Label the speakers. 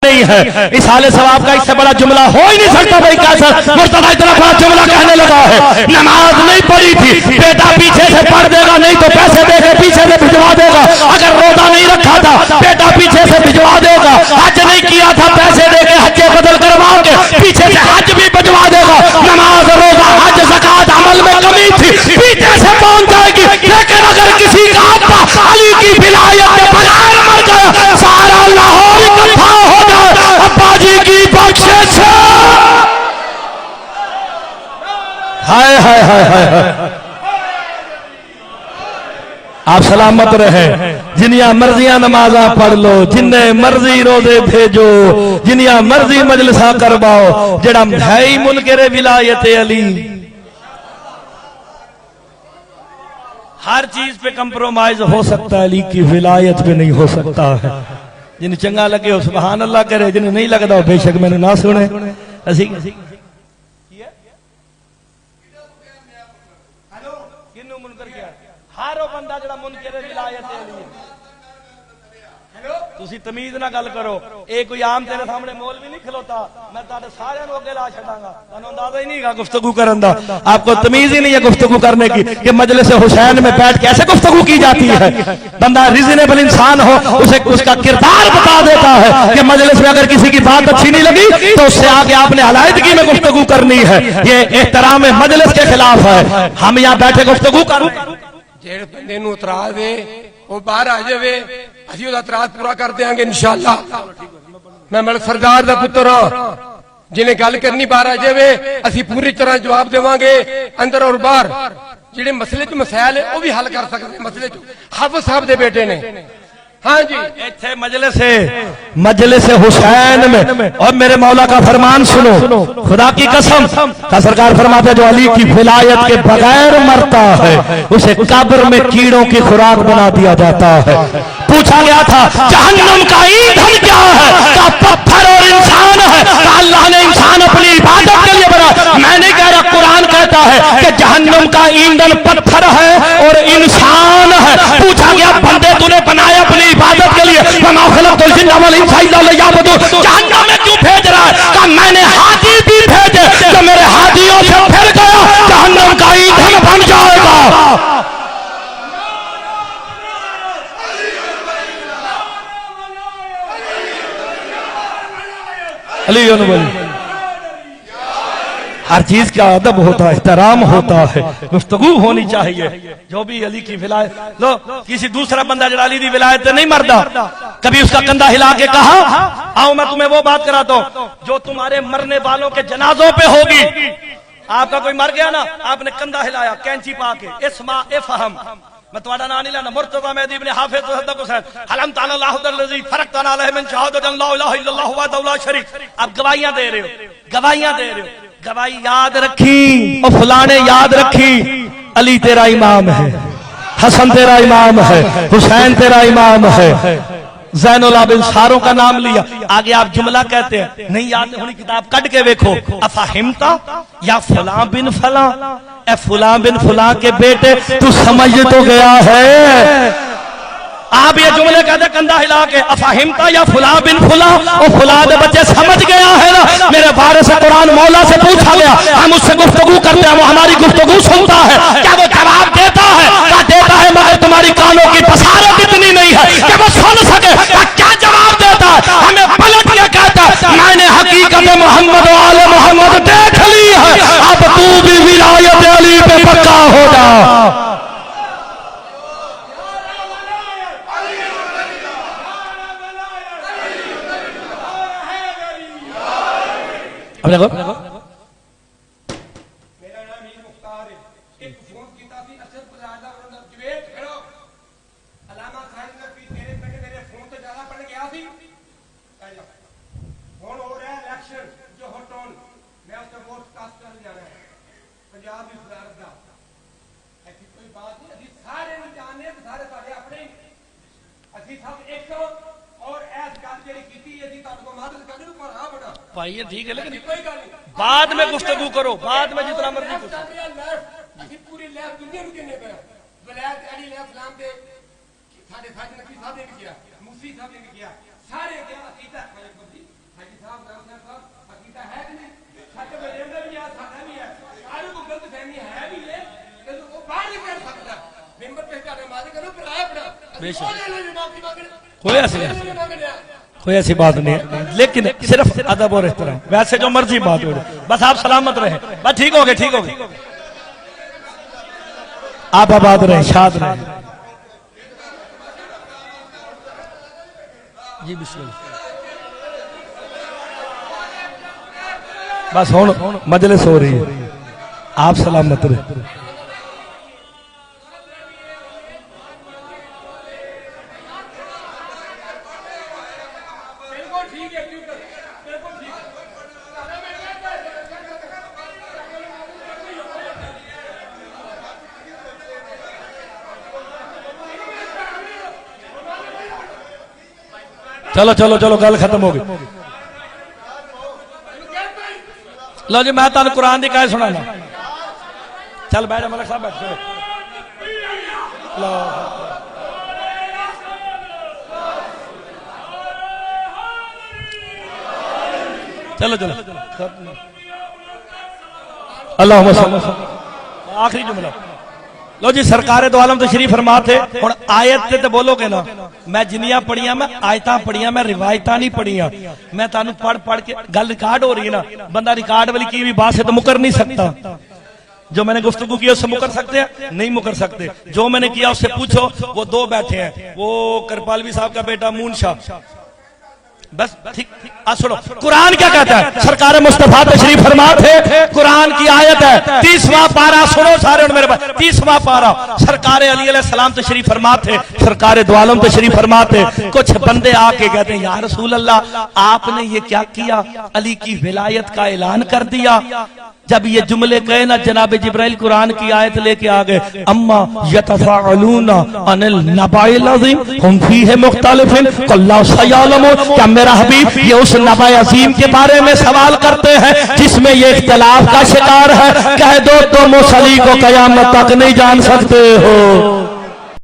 Speaker 1: नहीं है। इस हाल सवाब का इससे बड़ा जुमला हो ही नहीं सकता भाई। कैसा मुर्तजा इतना बड़ा जुमला कहने लगा है। नमाज नहीं पढ़ी थी, बेटा पीछे से पढ़ देगा, नहीं तो पैसे देके पीछे से भिजवा देगा। अगर रोजा नहीं रखा था, बेटा पीछे से भिजवा देगा। हज नहीं किया था, पैसे देके हज बदल करवाओगे, पीछे से हज भी भिजवा देगा। नमाज, रोजा, हज, ज़कात अमल में कमी थी, पीछे से पहुंच जाएगी। लेकिन अगर किसी का अब्बा अली की विलायत के बगैर मर गया, सारा लाहौर इकट्ठा हो जाए अब्बा जी की बख्शिश। हाय हाय हाय हाय। आप सलामत रहे। जिनिया मर्जियां नमाजा पढ़ लो, जिन्हें मर्जी रोजे भेजो, जिनिया मर्जी मजलिसा करवाओ, जड़ा है ही मुनकरे विलायत अली। हर चीज पे कंप्रोमाइज हो सकता है, अली की विलायत पे नहीं हो सकता है। जिन्हें चंगा लगे हो सुभान अल्लाह करे, जिन्हें नहीं लगता हो बेशक मैंने ना सुने। असी हारो बंदा जड़ा मुनकरे विलायत अली तुसी तमीज ना गल करो। एक कोई आम तेरे सामने मोल भी नहीं खलोता, मैं तारे सारे अगे ला छड़ांगा। तन्नू अंदाजा ही नहीं है गुफ्तगू करन दा। आपको तमीज ही नहीं है गुफ्तगू करने की कि मजलिस हुसैन में बैठ के ऐसे गुफ्तगू की जाती है। बंदा रिजनेबल इंसान हो, उसे उसका किरदार बता देता है कि मजलिस में अगर किसी की बात अच्छी नहीं लगी तो उससे आगे आपने अलायदगी में गुफ्तगू करनी है। ये एहतराम मजलिस के खिलाफ है। हम यहाँ बैठे गुफ्तगू कर
Speaker 2: जेड़े बंदे नूं इतराज है वो बाहर आ जावे, असीं उहदा इतराज पूरा कर देंगे इंशाअल्लाह। मैं मलिक सरदार दा पुत्र हां, जिन्हें गल करनी बाहर आ जावे असीं पूरी तरह जवाब देवांगे अंदर और बाहर। जिहड़े मसले च मसैल है वो भी हल कर सकते। मसले च हाफिज साहब दे बेटे ने। हाँ जी, इत्थे
Speaker 1: मजलिस हुसैन में और मेरे मौला का फरमान सुनो, खुदा की कसम का सरकार फरमाते हैं जो अली की विलायत के बगैर मरता है उसे कब्र में कीड़ों की खुराक बना दिया जाता है। पूछा गया था जहन्नम का ईंधन क्या है? का पत्थर और इंसान है। का अल्लाह ने इंसान अपनी इबादत के लिए बनाया। मैं नहीं कह रहा, कुरान कहता है कि जहन्नम का ईंधन पत्थर है और इंसान है। पूछा गया बंदे तूने बनाया अपनी इबादत के लिए, जहन्नम में क्यों भेज रहा है? कहा मैंने हाथी भी भेजे, जो मेरे हाथियों से फिर गया जहन्नम का ईंधन बन जाएगा। अली हर चीज का अदब होता है, एहतराम होता है, गुफ्तगू होनी चाहिए। जो भी अली की विलायत लो, किसी दूसरा बंदा जरा अली की विलायत नहीं मरदा, कभी उसका कंधा हिला के कहा आओ मैं तुम्हें वो बात कराता हूं जो तुम्हारे मरने वालों के जनाजों पे होगी। आपका कोई मर गया ना, आपने कंधा हिलाया कैंची पाके, इस्मा इफहम, मैं तुम्हारा नाम नहीं लेना, मुर्तजा मेहदी इब्ने हाफिज सद्दक हुसैन हलम ताला लाहुदल्लज़ी फरक ताला अलैहि मिन शहादत ला इलाहा इल्लल्लाहु वहदहु ला शरीक। अब गवाहियां दे रहे हो, गवाहियां दे रहे हो, गवाही याद रखी और फलाने याद रखी। अली तेरा इमाम है, हसन तेरा इमाम है, हुसैन तेरा इमाम है, ज़ैनुल आबिदीन सारों का नाम लिया। आगे आप जुमला कहते हैं नहीं याद होनी, किताब कट के देखो। अफहिमता या फलां बिन फलां, ए फलां बिन फलां के बेटे तू समझ तो गया है। आप ये जुमले कहते कंधा हिला के अफहिमता या फुला बिन फुला, और फुला दे बच्चे समझ गया है ना। मेरे बारे से कुरान मौला से पूछा गया, हम उससे गुफ्तगू करते हैं, वो हमारी गुफ्तगू सुनता है, क्या वो जवाब देता है? क्या देता है, मगर तुम्हारी कानों की बसारत इतनी नहीं है कि वो सुन सके। क्या जवाब देता है? हमें पलट के कहता है मैंने हकीकत मोहम्मद वाले मोहम्मद देख ली है, अब तू भी विलायत अली पे पक्का हो जा। अब देखो मेरा नाम मीर मुख्तार है। एक फोन कीता सी असद बजादा और डिबेट खड़ो अलामा खान का भी तेरे पे मेरे फोन तो ज्यादा पड़ गया सी। फोन हो रहा है इलेक्शन जो हॉट ऑन, मैं उससे वोट कास्ट कर जाना है पंजाब की वजारत दा। ऐसी कोई बात नहीं, अभी सारे नहीं जाने, सारे सारे अपने अभी सब एक और ऐस गल जेडी कीती अभी तक को मदद करने पर हां बड़ा भाई ये ठीक है, लेकिन कोई गल बाद में गुफ्तगू करो, बाद में जितना मर्जी कुछ अभी पूरी लैब दुनिया में कहने पे वलायत अली अलैहिस्सलाम दे साडे साथ नबी साहब ने किया, मूसी साहब ने किया, सारे क्या अकीदा कोई ऐसी बात नहीं है, लेकिन सिर्फ अदब और एहतराम, वैसे जो मर्जी बात हो, बस आप सलामत रहे, बस ठीक हो गए, ठीक हो गए, आप आबाद रहे, शाद रहे। जी बिस्मिल्लाह। बस हुण मजलिस हो रही है, आप सलामत रहे। चलो चलो चलो, गल खत्म हो गई। लो जी, मैं तुम कुरान की कह सुना। चल बैठ मलिक साहब, बैठ चलो चलो अल्लाह। आखिरी जुमला। लो जी, सरकार दो आलम तशरीफ फरमा थे। हुण आयत ते बोलोगे ना, मैं जिन्नियां पढ़ियां, मैं आयतां पढ़ियां, मैं रिवायतां नहीं पढ़ियां। मैं तानू पढ़ पढ़ के, गल रिकॉर्ड हो रही है ना, बंदा रिकॉर्ड वाली की भी बात से तो मुकर नहीं सकता। जो मैंने गुफ्तगू की उससे मुकर सकते हैं? नहीं मुकर सकते। जो मैंने किया उससे पूछो, वो दो बैठे हैं, वो करपालवी साहब का बेटा मून शाह। बस ठीक, सुनो कुरान क्या कहता है। सरकार मुस्तफा तशरीफ फरमा थे, कुरान की आयत है 30वां पारा, सुनो सारे मेरे पास, 30वां पारा। सरकार अली अलैहिस्सलाम तशरीफ फरमा थे, सरकार दो आलम तशरीफ फरमा थे। कुछ बंदे आके कहते हैं, या रसूल अल्लाह, आपने ये क्या किया, अली की विलायत का ऐलान कर दिया। जब ये जुमले कहे ना, जनाब जिब्राइल कुरान की आयत लेके आ गए, अम्मा यतफाअलूना अनिल नबाइल अज़ीम हुम फीहि मुख्तलिफून कल्ला सयअलमून। क्या मेरा हबीब ये उस नबा अज़ीम के बारे में सवाल करते हैं जिसमें ये इख्तिलाफ का शिकार है? कह दो तुम उस अली को कयामत तक नहीं जान सकते हो।